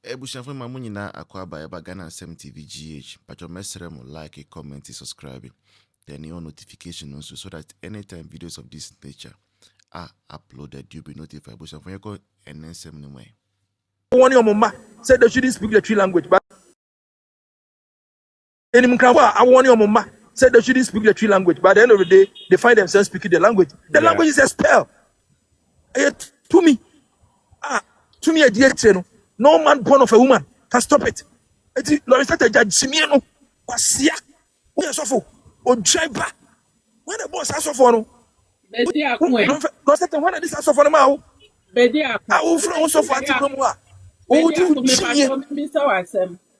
Ebushafo ma munyina akwa ba eba Ghana Asem TV GH. But your message like, comment, subscribe. Then your notification also so that anytime videos of this nature are uploaded, you'll be notified. Ebushafo yako NSM no way. One your mama said they shouldn't speak the tree language, but any Mkawa, I want your mama said they shouldn't speak the tree language. By the end of the day, they find themselves speaking the language. The language is a spell. To me, a dear channel. No man born of a woman can stop it. It's Loretta Judge Simiano, Wasia, we are so or driver. When the boss has so for no, because one of this has so for now. I will throw so far to come. Oh, do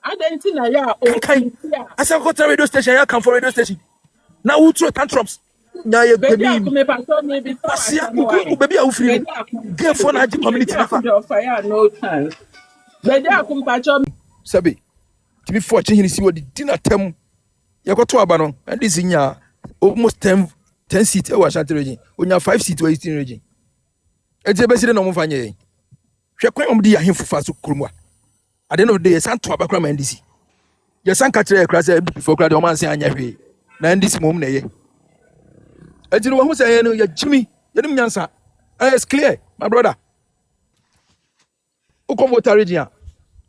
I didn't know. Okay, I said, go to radio station. I come for radio station. Now, who throw tantrums? Now, you baby, baby, I will free. Get for the community. No time. Sabi, to be fortunate, see what the dinner term you got to Abanon, and this in your almost 10 seats. I was at the region. When you have 5 seats, we're in region. It's the best in the Momfanya. She quite on the him for Fasu Kurma. At the end of the day, San Twabakram and DC. Your son catch a class before Cladoman say, Anyavi. Now, this moment, I didn't know who say, you're Jimmy, you didn't answer. It's clear, my brother. Ukomota region.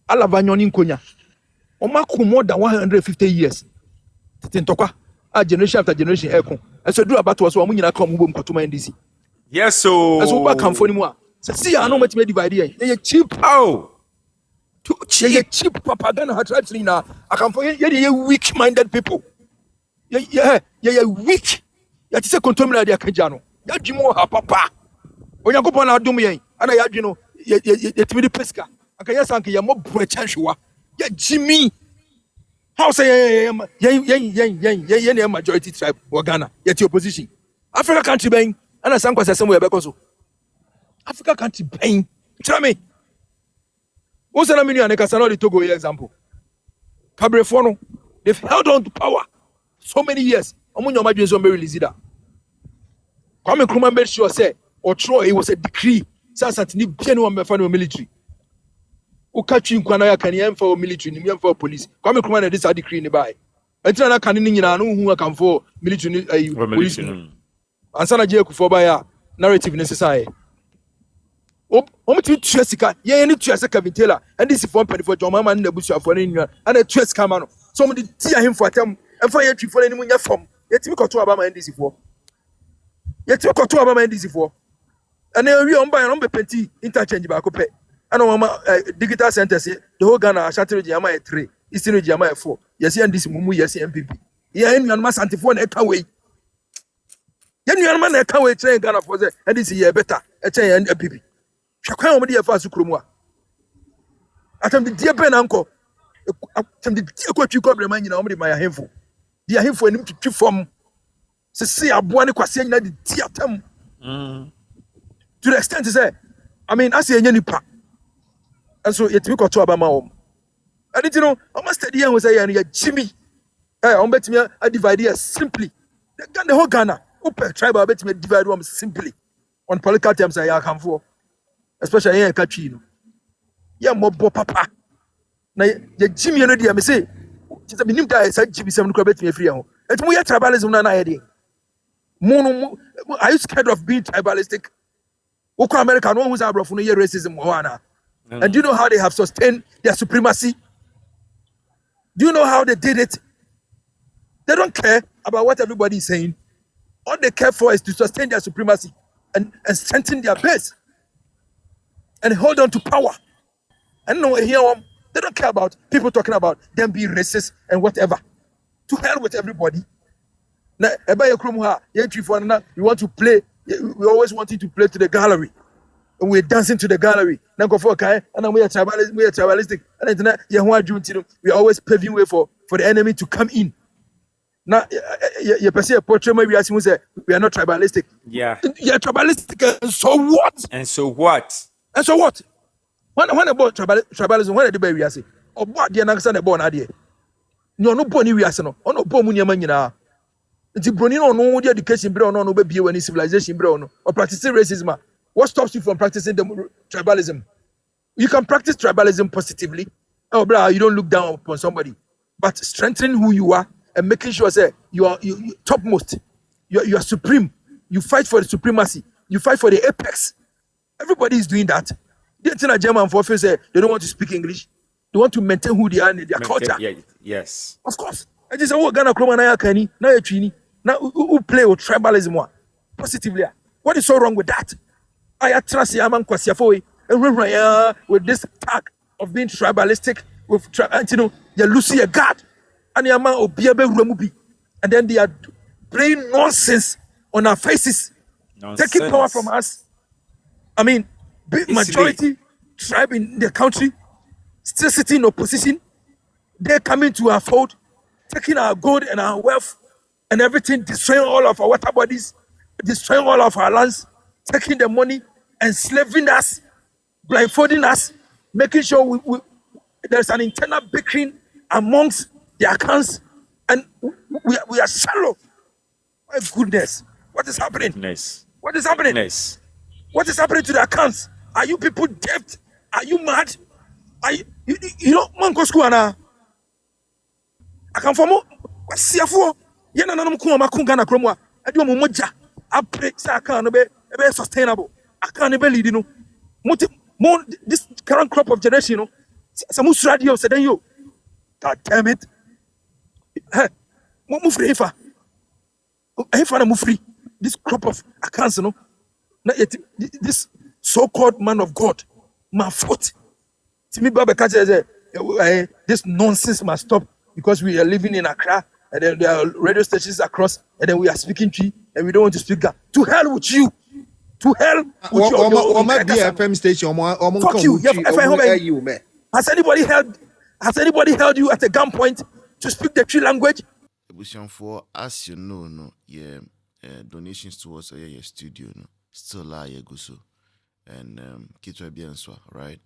Ala vanyonin konya. Omaku more than 150 years. Tintokwa. A generation after generation ekon. And so do about was one nyina come mbo mkotuma NDC. Yes, so. And so back come for anymore. So see, I know what me divide here. They cheap. Oh. Too cheap. They cheap propaganda hat right now. I can for you weak-minded people. Yeah, weak. You say control their kajano. Ya jimo ha papa. Onyankopon na adom yen. Ana ya dweno ye timi pesca. Akaya sanke ya mo bro chanhwa ya Jimmy how say ye majority tribe or Ghana yet opposition Africa country ben ana sanko sesem we bekoso Africa country ben tell me what's na menu and kasano the Togo example Cabrefo no they've held on to power so many years omunyo madwen so be release that Kwame Nkrumah made sure say or Troy it was a decree sasantini bia no me fa no military Ukachi nkwana ya kan yem for military ni yem for police Kwame Nkrumah na this decree ni bai entina na kan ni nyina no hu akan for military police ansa na je kufo bai a narrative necessary omti tuasika ye ni tuasika vitela and this for pen for John Mama na busuafo na nwa ana tuasika ma no so mo di tia him for atam e for ye twi for ni mu nya fom ye timi koto aba ma NDC for ye timi koto aba ma NDC for ana wi on bai no be penti interchange ba ko pe ana mama digital centers the whole Ghana Ashanti region am 3 Eastern region am 4 yes NDC mumu yes MPP ye nwan ma santifo na eka we ye nwan ma na eka we train Ghana for say NDC ye better e chen MPP hwakwan o de ye fa su kromu a atam de die pe na nko atam de die ko twi ko bre man nyina o de ma ya hemfo de ya hemfo anim twi fom se aboa ne kwase nyina de die atam to the extent say I mean as ye nipa and so yet we got to Abama home. And you know, I must study and was a Jimmy. I bet me I divide here simply. The whole Ghana, open tribe, I bet me divide one simply. On political terms, I come for. Especially here in Kachino. Yeah, more papa. Now, the Jimmy, you know, I say, it's a minimum guy, said Jimmy 7 crabet me free. It's more tribalism than I did. Mono, are you scared of being tribalistic? Oko America, no one's out of racism, Moana. And do you know how they have sustained their supremacy? Do you know how they did it? They don't care about what everybody is saying. All they care for is to sustain their supremacy and strengthen their base and hold on to power. And no, here they don't care about people talking about them being racist and whatever. To hell with everybody. Now, you want to play, we always want you to play to the gallery. And we're dancing to the gallery. Now go for okay, and then we are tribalistic. And then we are always paving way for the enemy to come in. Now you perceive a portrait we are saying we are not tribalistic. Yeah. You're tribalistic, and so what? And so what? And so what? When about tribalism, when the we are saying, or what the answer the born idea. No boni we are saying, no bomu nyama. It's broni no education bro no be any civilization bro no or practicing racism. What stops you from practicing the tribalism? You can practice tribalism positively. Oh, blah, you don't look down upon somebody, but strengthening who you are and making sure that you are topmost. You are supreme. You fight for the supremacy. You fight for the apex. Everybody is doing that. The thing German forces say they don't want to speak English. They want to maintain who they are in their culture. Yeah, yes. Of course. I just say, oh, Ghana Kroma na yakani, na yachini, na who play with tribalism positively. What is so wrong with that? I trust Yaman Kwasiafoe with this tag of being tribalistic, with you're losing a guard, and Yaman Obiabe Remubi, and then they are playing nonsense on our faces, taking power from us. I mean, big majority tribe in the country still sitting in opposition. They're coming to our fold, taking our gold and our wealth and everything, destroying all of our water bodies, destroying all of our lands, taking the money, enslaving us, blindfolding us, making sure there's an internal bickering amongst the accounts, and we are shallow. My goodness, what is happening? Nice. What is happening? Nice. What is happening to the accounts? Are you people deaf? Are you mad? You know, man go school na. I can form what siafo. Ye na nanum kuma makunga na kromwa. Adi o moja. I pray say account no be sustainable. Account no be lead no. This current crop of generation, no. Some radio said yo. God damn it. Hey, mo free ifa. Ifa na mo free. This crop of accounts, no. This so-called man of God, my fault. To me, Baba Kacha, this nonsense must stop because we are living in Accra and then there are radio stations across and then we are speaking Tree and we don't want to speak that. To hell with you. To hell with your FM station. Fuck you. Has anybody held you at a gunpoint to speak the Tree language? For as you know, no, yeah, donations towards your studio, no, still lie, guso, and right.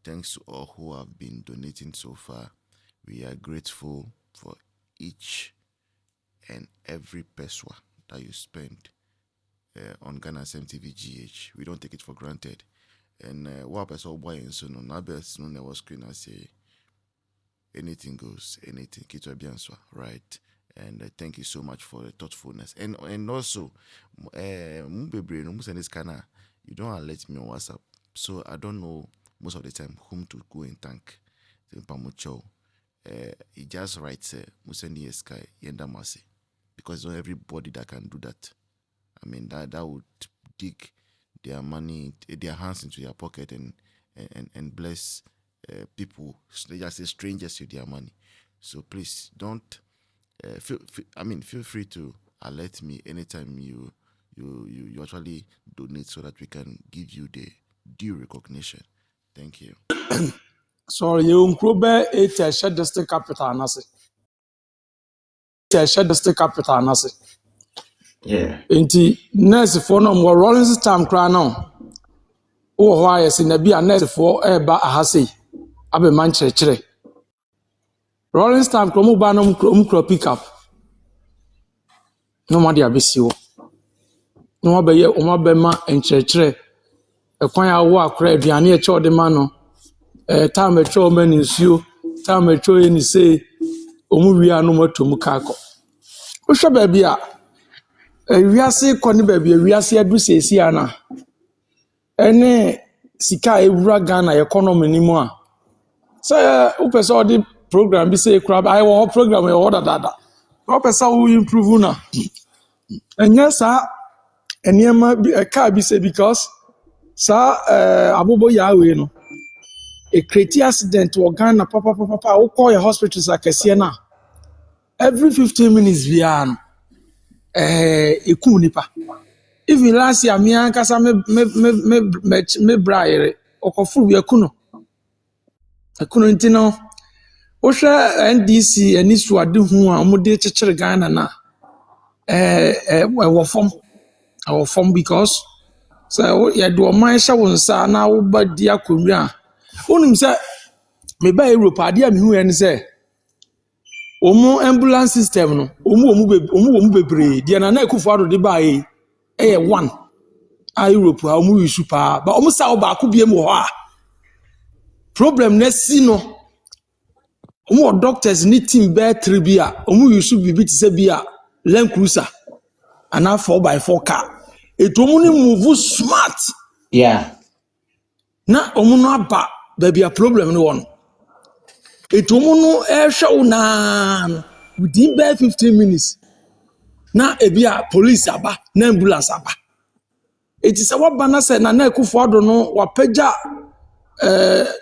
Thanks to all who have been donating so far. We are grateful for each and every peso that you spend on Ghana MTVGH. We don't take it for granted. And what peso boy and so no, now best no never screen I say anything goes, anything. Right? And thank you so much for the thoughtfulness. And also, you don't alert me on WhatsApp, so I don't know most of the time whom to go and thank. He just writes Musendi Sky Yendamasi, because not everybody that can do that. I mean that would dig their money, their hands into their pocket and bless people. They just say strangers with their money. So please don't. Feel free to alert me anytime you actually donate, so that we can give you the due recognition. Thank you. Sorry, you Nkrobe Tetteh district capital nasi. Tetteh district capital nasi. Yeah. Inti nurse for no more Rollins time cry now. Oh, why is in a be a nurse for ba ahase. Abe man chere. Rollins time kromo ba no mkro pick up. No ma dia besiwo. No ma be ye o ma be ma enchere. Ekwan ya wo akra aduane e che ode ma no. Time e che o ma nsuo, time e che o ni say omu wi anu matom ka akọ. Wo hwe ba bia wiase kone ba bia wiase adu sesi ana. Ene sika ewura Ghana economy ni mu a. So wo pese odi program bi say kra I wo program e order dada. Wo pese wo improve na. Enya sa eniema bi ka bi say because sa abobo yawe no a create accident to Ghana papa we call your hospitals akese na every 15 minutes via no eku nipa. Even last year me ankasa me braire okofu wi eku no ntino wo hwe NDC ani suade hu a mo de chechere Ghana na wo form because so ya do man sha won sa na wo ba di akonwa onum se me ba Europe ade a me hu en se omu ambulance system no omu bebre dia na ekufo ado de ba one a Europe a omu yusu pa ba omu sa oba ko biem ho a problem na si no doctors ni team bear 3 bi a use bibi to say bi a Land Cruiser and a 4x4 car it move smart Yeah. na no aba there be a problem no one it no air show na within bare 15 minutes na ebi a police aba na ambulance aba it is what bana say na ekufo do no wapagya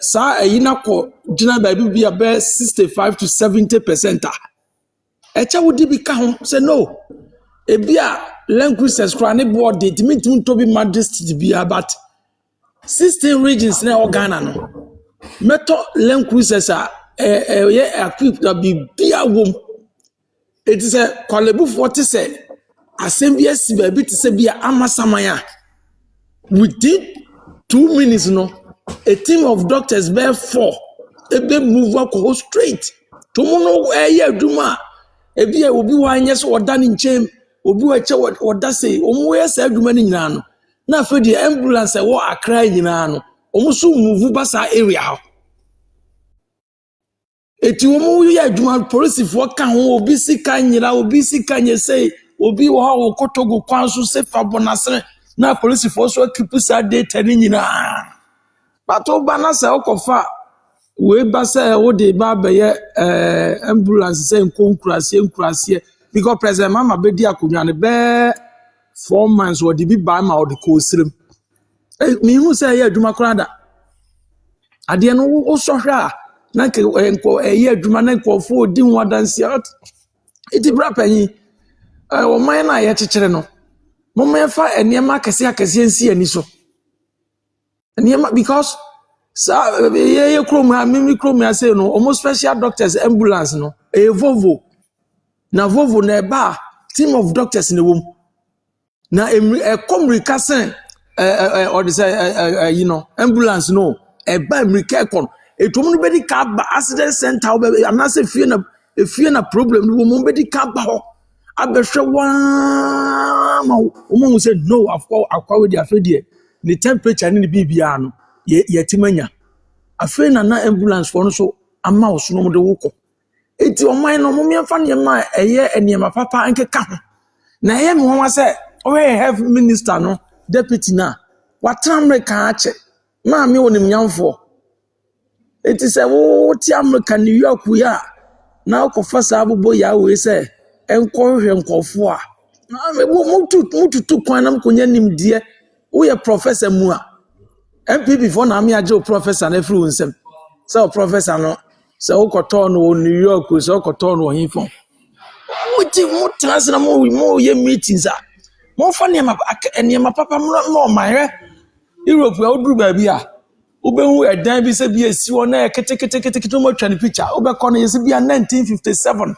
sa ayina ko gina ba bi a be 65 to 70%. Echa wodi bi ka ho say no ebi a Land Cruisers kra ne board it mean to be majesty bi but 16 regions na Ghana no meto Land Cruisers a equipped to be bia wom it is a kwalebu 40 say assembly si ba bi to say bia amasamanya within 2 minutes no a team of doctors bear 4 ebe move up go straight to no aduma ebi e obi wa anya so oda ni nchem obi wa che oda say omo ye say aduma ni nyina no na afa di ambulance e wo akra nyina no omo so move basa area ha eti omo ye aduma police fo ka ho obi sika nyira obi sika nye say obi wo ha wo kotogo kwan so se fa bonasere na police fo so keep sa data ni nyina pato bana say okofa we ba say wo de ba be ambulance say nkurase because president mama be di akonwa ne be 4 months wo de bi ba ma wo de ko sirem me hu say ye aduma krada ade no wo so hwa na ke enko ye aduma na ko fo di ho adanse iti bra panyi o man na ye kekere no mo me fa enema akese nsi ani so enema because ye krom ha mimi krom ya say no almost special doctors ambulance no Volvo na eba team of doctors ne wom na komrika sen or this ambulance no eba emrika kon etom no bedi ka ba accident center am na say fie na problem no mo bedi ka ba ho abehwe wa ma mo say no akwa we dia fedie the temperature ni bibia no ye timanya afi na ambulance for no so ama wo so no de woko eti oman no mo mienfa ne ma eye eniema papa nkeka ho na ye me ho say we health minister no deputy na watra America ache ma me wonim nyamfo eti se wo ti America New York ya na okofa sa abobo ya we say enko hwe nkofo a mo tutu kwan na mkonya nimdie wo ye professor mu a MPP for na me ajo professor na free unsem so professor no so okoto no New York so okoto no hinfo wuti mo trans na mo ye meetings a mo fa ne ma papa mo ma Europe we oduru ba bi a obehu edan bi se bi esi wo na kete mo twa ne picture obekọ no yesi bi 1957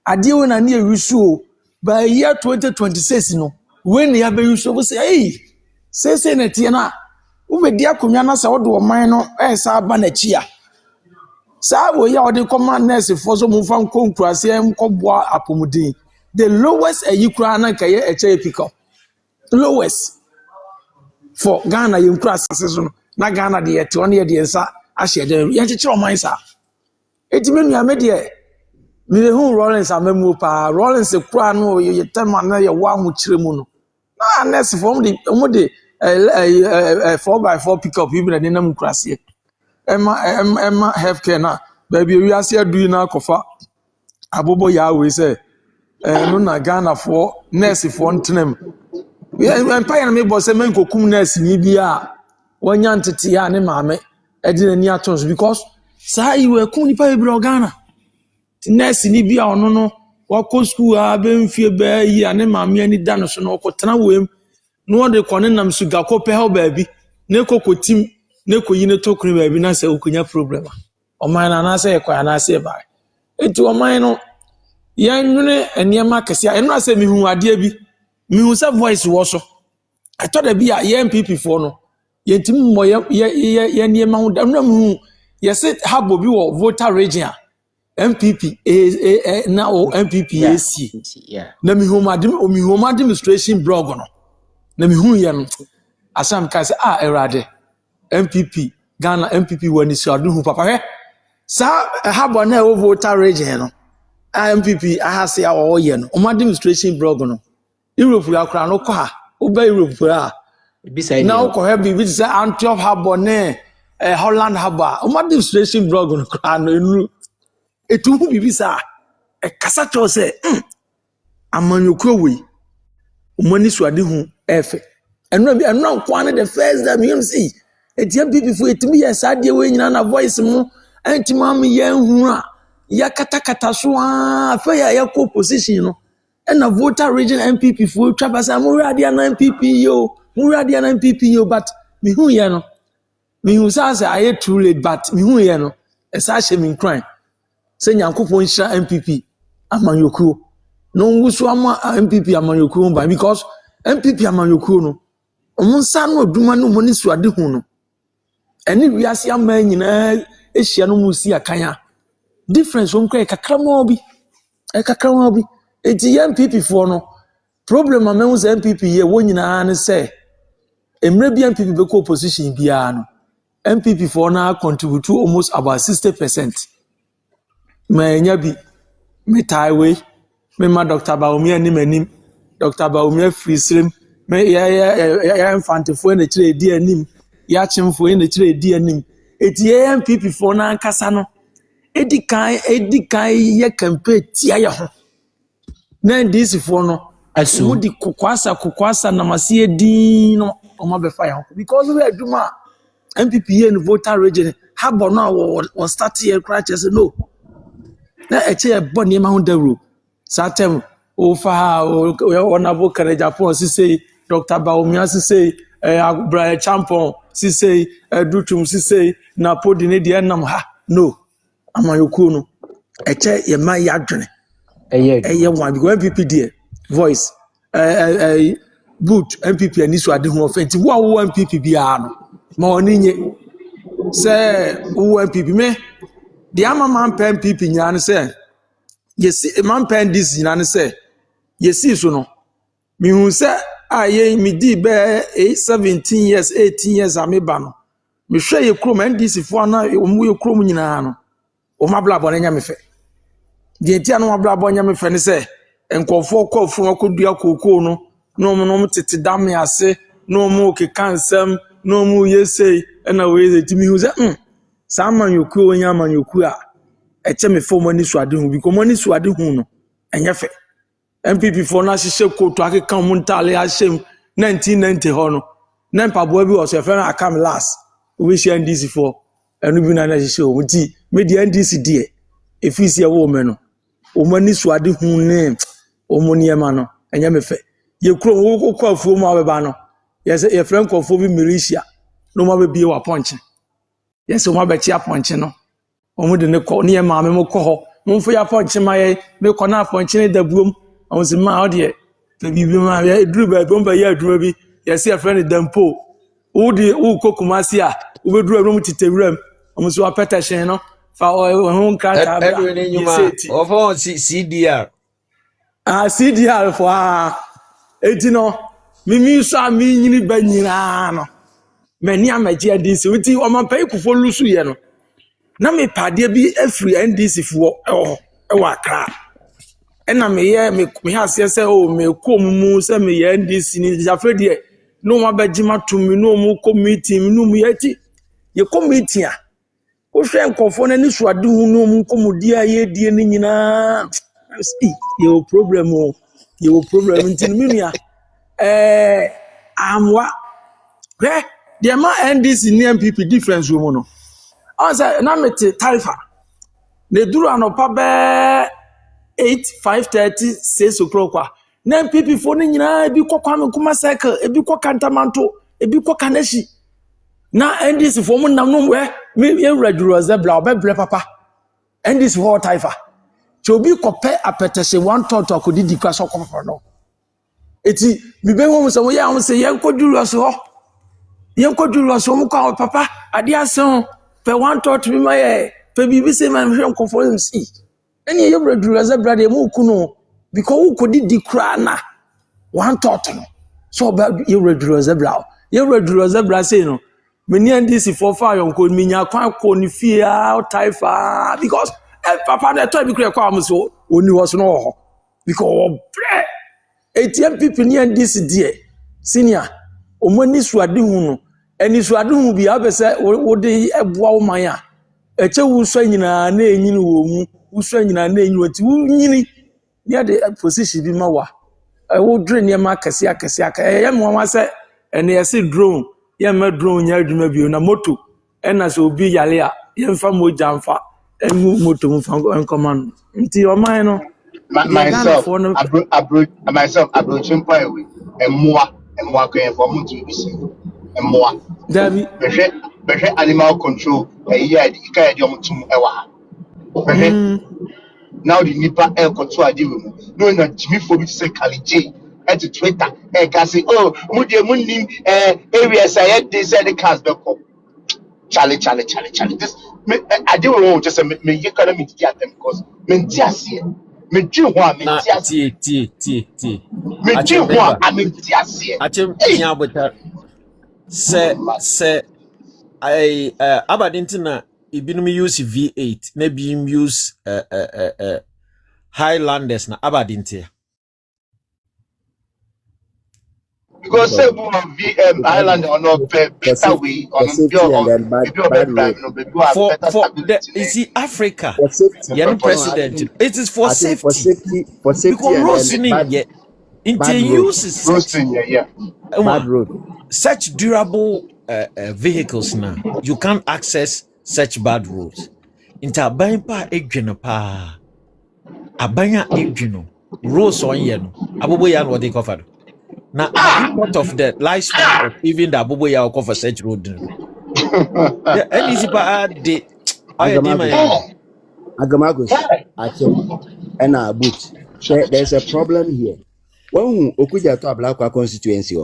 ade we na ne yusu o by year 2026 no when ya be yusu we say say na tie na ubedi akonwa na sa wodo oman no sa aba na chi a sa wo ya wode command nurse for so mfa nkonkurase mkoboa apomudin the lowest ayikura na kaye eche pick up lowest for Ghana yinkurase so na Ghana de yete on ye de nsa ahye de ye kekere oman sa etimenu ame de me hu Rollins amamu pa Rollins kura no ye tema na ye wa hu kire mu no na nurse for mo de 4x4 pick up even na nam kurase Emma healthcare na baby we ase adu na kofa abobo ya we say no na Ghana for nurse for ntenem empire na me boss men kokum nurse ni bia wanya ntete ya ne maame edi na atos because say you we kum nipa be Ghana nurse ni bia ono no wako school a be mfie ba yi ane maame ani da no so no okotena wem no de kone nam suga ko pe ha baabi ne kokotim ne koyi ne tokuri baabi na se okunya problem oman na se ekwa na se ba enti oman no yan nwene eniema kese eno ase mihu ade bi mihu se voice wo so eto da bi a ye MPP for no yentim mo ye eniema hu da no mihu ye se habo bi wo voter region MPP na o MPP AC na mihu administration blog no na mihu ye no asam ka se erade MPP Ghana MPP wani suadu hu papa he sa habo na e voter region no MPP ahase a wo ye no o demonstration blog no Europe ya kra no kwa wo ba Europe a now ko have bi say Antioch habo ne Holland habo o demonstration blog no kra no enu etu hu bi sa e kasa cho say amanyokro we o mani suadu hu efe eno kwa the first time you see etia people etimi ya sadie we nyina na voice mu antima am ye hu a ya katakata so a fa ya ko position no na voter region MPP fu twabasa mu radio na MPP yo but me hu ye no me hu say I too late but me hu ye no esa hye me kran say nyankopon hira MPP amanyokuo no ngusu ama MPP amanyokuo ba because MPP amanyokuo no omunsa no aduma no moni suade hu no eni wiase ama nyina ehia no musi akanya difference won kra kakra bi eti MPP for no problem amenu say MPP ye wo nyina ne say emre bi MPP be ko opposition bia no MPP for na contribute to almost about 60%. Manya bi me taiwe me ma Dr. Baomi anim Dr. Baomi Frisrim me ya infantefo na kire di anim ya chemfo na kire di anim eti MPP for na nkasa no edi kan ye campaign tia ya ho na this for no aso di kokwasa na mase din no o ma be fa ya because we aduma MPP ye no voter region habo no wo start here crutches no na eche boni ma ho dawro satem o fa o na bo kare Japan say Dr. Baomi say Brian Champon say Dutum say na podi ne de nam ha no amayoku no eche ye ma ya dwene eye one because MPP there voice boot MPP ani so ade ho offensive wo MPP bia no ma oni nye say wo MPP me the man MPP nyane say yes man PNDC nyane say yes so no me hu say aye me di be 17 years 18 years ameba no me hwe ye krom NDC fo na omu ye krom nyina no o mabla bo nya me fe die tia no mabla bo nya me fe ne say enkofo kofu akodua kokoo no tete dam ase no mu ke kansam no mu yesei na we timi hu say sa manyoku onya manyoku a eche me fo mani suade hu bi ko mani suade hu no enye fe MPP for na hye koto akeka mu ntale a hyem 1990 ho no na mpaboa bi o so fe na akam last we share NDC for enu bi na hye o ti me di NDC die efisi e wo me no o mani suade hu ne o moni e ma no enye me fe ye kro wo ko afuo mu abeba no ye friend kofo bi militia no ma be bie wa ponche yes o ma be chia ponche no o mu de ne ko ne ma me mo ko ho mo fo ya ponche ma ye me ko na ponche ne dabuom o se ma o de te bi ma ye duru ba bomba ye aduru bi yes ye friend dampo o de o kokumasi a o be duru mu titewuram o mo so apeta hyen no fa o ho nkata ba o fo CDR CDR for eti no mimi so a mi nyini ba nyina no mani amaji NDC uti o man pay kufo lusu ye no na me pade bi afri NDC fo e wa kra ena me ye me hase se o me komu se me ye NDC ni jafredi no ma bagima tumi no mu committee no mu yati ye committee a o hwe nkofo na ni suade hu no mu komudi a ye die ni nyina ye problem ntin minua amwa the ma NDC ni MPP difference wo no on say na mete taifa ne duru anopa be 5:30 6 o'clock kwa na MPP fo ni nyina ebi kokwa me kuma cycle ebi kokka ntamanto ebi kokka nashi na NDC fo mu nam no me ye raduro zebra obebre papa NDC fo taifa chobi kope apetese one thought akodidi kwa so kopo no eti bibe ho so ye am se ye nkoduru so ho ye nkoduru so mu kwa papa ade asen pe one thought bi ma ye pe bibi se man hwe nkofo MC eni ye raduro zebra de mu kuno because ukodidi kra na one thought no so ba ye raduro zebra say no many NDC for fire on code minya kwa ni fear taifa because papa na toy bi kure kwa am so oni was no because ATM people ni NDC die senior omani suade hu no eni suade hu bi abese wo de eboa wo man a eche wu so nyina na enyini wo mu wu so nyina na enyi wati wu nyini ya de position bi ma wa wo dre ne ma akese ya mo wa se ene yesi drone ya ma drone nya adwuma bi na moto ena so obi yale a ye mfa moja mfa emu moto mfa enkoman nti o man no myself abro chimpa ewe emwa kwen for mu to be emwa Dabi behwe animal control eya ika e dem tum ewa ha behwe now the nipa e koto ade we mu no na jimi fo bi say kalije at Twitter e ka say oh mu de mu nim areas I had this the cars be come Charlie this me I do want just me you can meet the atem because me ntiase me dwi ho a me ntiase T. me dwi ho a me ntiase Achem nyabota se abadintina ibinum use V8 na bi use Highlanders na abadintia because say we VM Island on no better way on for the is Africa young president it is for safety because bad road such durable vehicles now you can't access such bad roads into aban pa edwene pa abanya edwene roads on ye no aboboya no dey covered now part of the lifespan of even the aboboya cover such road and is pa de Agamagos Achem and our boot. There's a problem here. When Okuja to Ablakwa constituency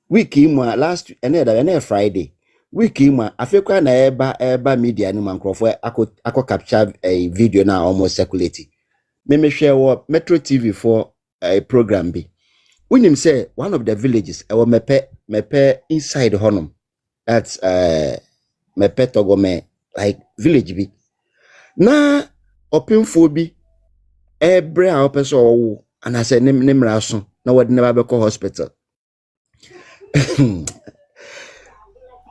wiki mwa last another Friday wiki mwa afekwa na eba media ni mankrofo ako capture a video na almost circulating me share wo Metro TV for a program bi unim say one of the villages ewo mepe inside honum that's mepe togome like village bi na opinfo bi ebre a opeso owo anase nimra so na wode ne ba be ko hospital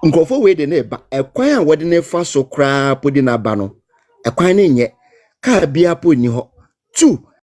nkofo we de na ba ekwan a wode ne fa so kra podi na ba no ekwan ne nye ka bia po ni ho 2